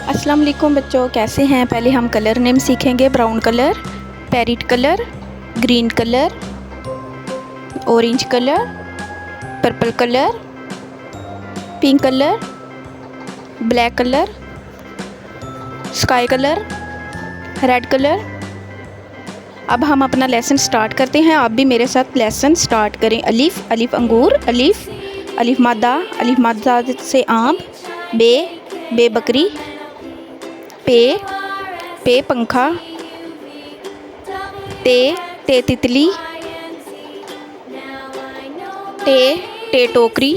अस्सलाम वालेकुम बच्चों, कैसे हैं। पहले हम कलर नेम सीखेंगे। Brown colour, parrot colour, green colour, orange colour, purple colour, pink colour, black colour, sky colour, red colour. अब हम अपना लेसन स्टार्ट करते हैं। आप भी मेरे साथ लेसन स्टार्ट करें। अलिफ, अलिफ अंगूर, अलिफ, अलिफ मादा से आम, बे बकरी, पे पंखा, ते तितली, टे टोकरी,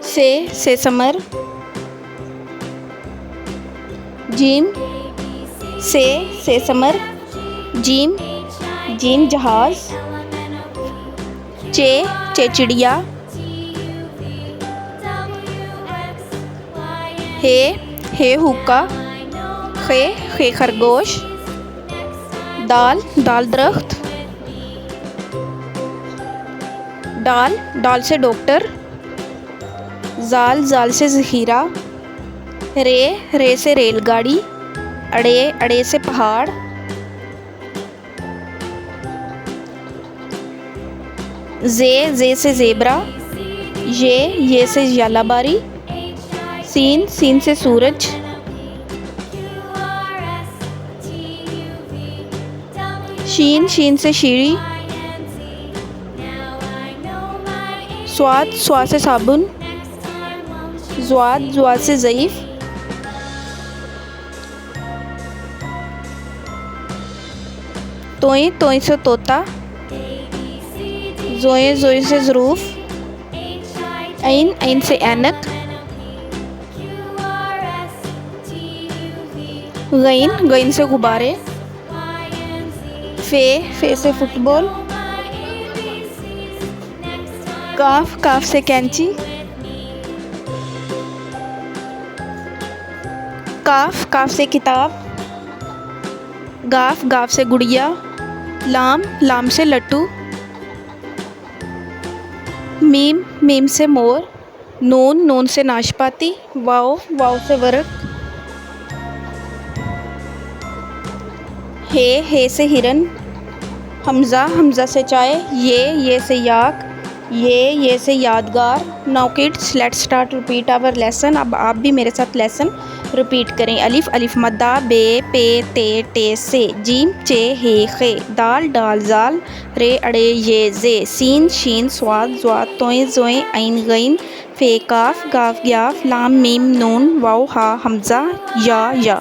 से समर, जीम, से समर, जीम जहाज, चे चिड़िया, हे हुक्का, खे खरगोश, दाल दरख्त, डाल से डॉक्टर, जाल से ज़ख़ीरा, रे से रेलगाड़ी, अड़े से पहाड़, जे से ज़ेबरा, ये से यालाबारी, सीन से सूरज, शीन से शीरी, स्वाद से साबुन, ज्वाद से ज़ईफ़, तोई से तोता, जोए से ज़रूफ़, ऐन से ऐनक, गईन से गुब्बारे, फे से फुटबॉल, काफ से कैंची, काफ से किताब, गाफ से गुड़िया, लाम से लट्टू, मीम से मोर, नून से नाशपाती, वाव से वर्क, हे से हिरन, हमज़ा से चाय, ये से याक, ये से यादगार। Now kids, let's start repeat our lesson. अब आप भी मेरे साथ लेसन रिपीट करें। अलिफ मद्दा, बे पे ते से, जीम चे हे खे, दाल जाल, रे अड़े ये जे, सीन शीन स्वाद ज्वाद, तोय जोए ऐन गईन, फे काफ गाफ ग्याफ, लाम मीम नून वाव हा हमज़ा या।